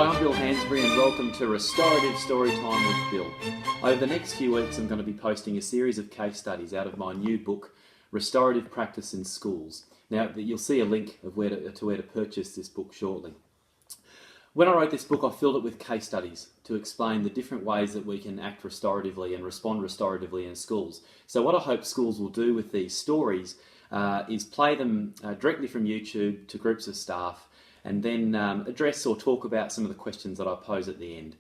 Hi, I'm Bill Hansbury and welcome to Restorative Storytime with Bill. Over the next few weeks I'm going to be posting a series of case studies out of my new book, Restorative Practice in Schools. Now, you'll see a link of where to purchase this book shortly. When I wrote this book, I filled it with case studies to explain the different ways that we can act restoratively and respond restoratively in schools. So what I hope schools will do with these stories is play them directly from YouTube to groups of staff and then address or talk about some of the questions that I pose at the end.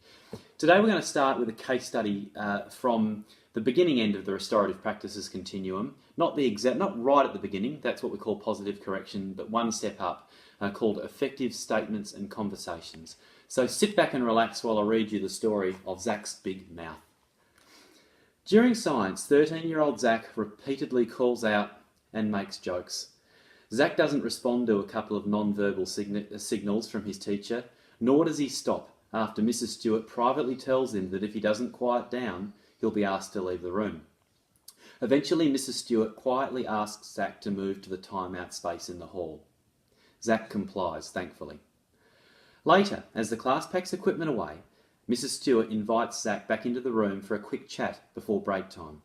Today we're going to start with a case study from the beginning end of the restorative practices continuum, not right at the beginning, that's what we call positive correction, but one step up, called effective statements and conversations. So sit back and relax while I read you the story of Zach's big mouth. During science, 13-year-old Zach repeatedly calls out and makes jokes. Zach doesn't respond to a couple of non-verbal signals from his teacher, nor does he stop after Mrs. Stewart privately tells him that if he doesn't quiet down, he'll be asked to leave the room. Eventually, Mrs. Stewart quietly asks Zach to move to the timeout space in the hall. Zach complies, thankfully. Later, as the class packs equipment away, Mrs. Stewart invites Zach back into the room for a quick chat before break time.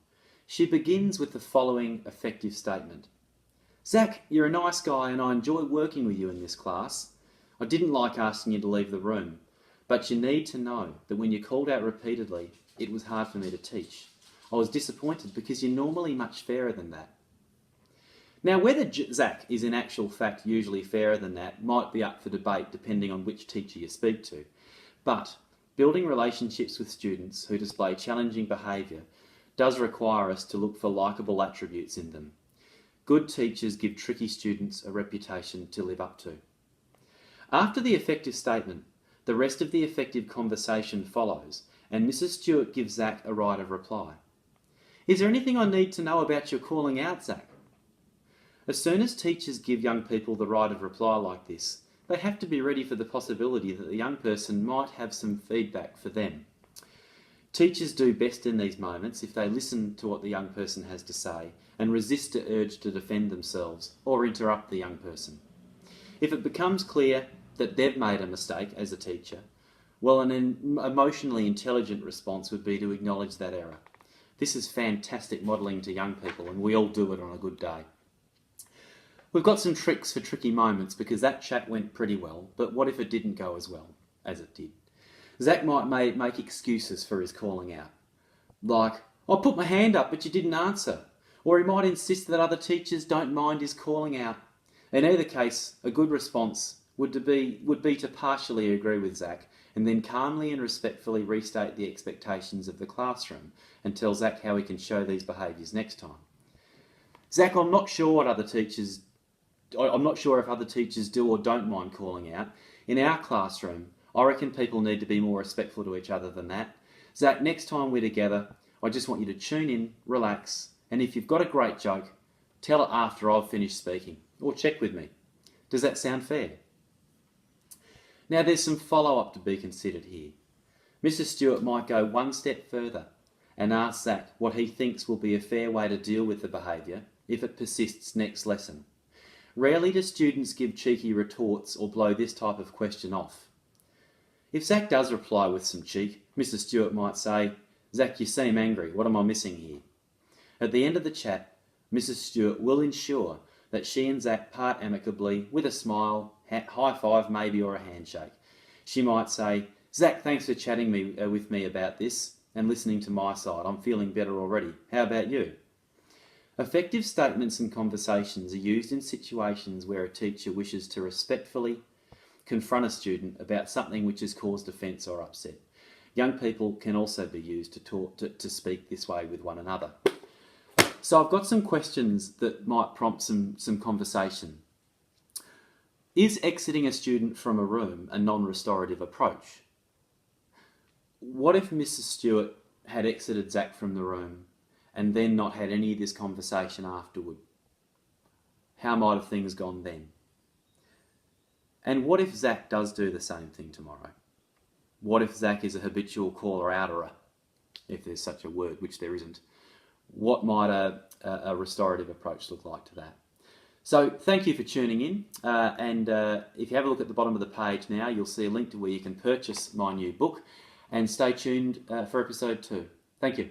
She begins with the following effective statement. Zach, you're a nice guy and I enjoy working with you in this class. I didn't like asking you to leave the room, but you need to know that when you called out repeatedly, it was hard for me to teach. I was disappointed because you're normally much fairer than that. Now, whether Zach is in actual fact usually fairer than that might be up for debate depending on which teacher you speak to. But building relationships with students who display challenging behaviour does require us to look for likeable attributes in them. Good teachers give tricky students a reputation to live up to. After the effective statement, the rest of the effective conversation follows, and Mrs. Stewart gives Zach a right of reply. Is there anything I need to know about your calling out, Zach? As soon as teachers give young people the right of reply like this, they have to be ready for the possibility that the young person might have some feedback for them. Teachers do best in these moments if they listen to what the young person has to say and resist the urge to defend themselves or interrupt the young person. If it becomes clear that they've made a mistake as a teacher, well, an emotionally intelligent response would be to acknowledge that error. This is fantastic modelling to young people, and we all do it on a good day. We've got some tricks for tricky moments because that chat went pretty well, but what if it didn't go as well as it did? Zach might make excuses for his calling out, like, I put my hand up but you didn't answer, or he might insist that other teachers don't mind his calling out. In either case, a good response would be to partially agree with Zach and then calmly and respectfully restate the expectations of the classroom and tell Zach how he can show these behaviours next time. Zach, I'm not sure if other teachers do or don't mind calling out. In our classroom, I reckon people need to be more respectful to each other than that. Zach, next time we're together, I just want you to tune in, relax, and if you've got a great joke, tell it after I've finished speaking, or check with me. Does that sound fair? Now there's some follow-up to be considered here. Mrs. Stewart might go one step further and ask Zach what he thinks will be a fair way to deal with the behaviour if it persists next lesson. Rarely do students give cheeky retorts or blow this type of question off. If Zach does reply with some cheek, Mrs. Stewart might say, Zach, you seem angry, what am I missing here? At the end of the chat, Mrs. Stewart will ensure that she and Zach part amicably with a smile, high five maybe, or a handshake. She might say, Zach, thanks for chatting with me about this and listening to my side. I'm feeling better already. How about you? Effective statements and conversations are used in situations where a teacher wishes to respectfully confront a student about something which has caused offence or upset. Young people can also be used to speak this way with one another. So I've got some questions that might prompt some conversation. Is exiting a student from a room a non-restorative approach? What if Mrs. Stewart had exited Zach from the room and then not had any of this conversation afterward? How might have things gone then? And what if Zach does do the same thing tomorrow? What if Zach is a habitual caller-outerer, if there's such a word, which there isn't? What might a restorative approach look like to that? So thank you for tuning in, and if you have a look at the bottom of the page now, you'll see a link to where you can purchase my new book, and stay tuned for episode 2. Thank you.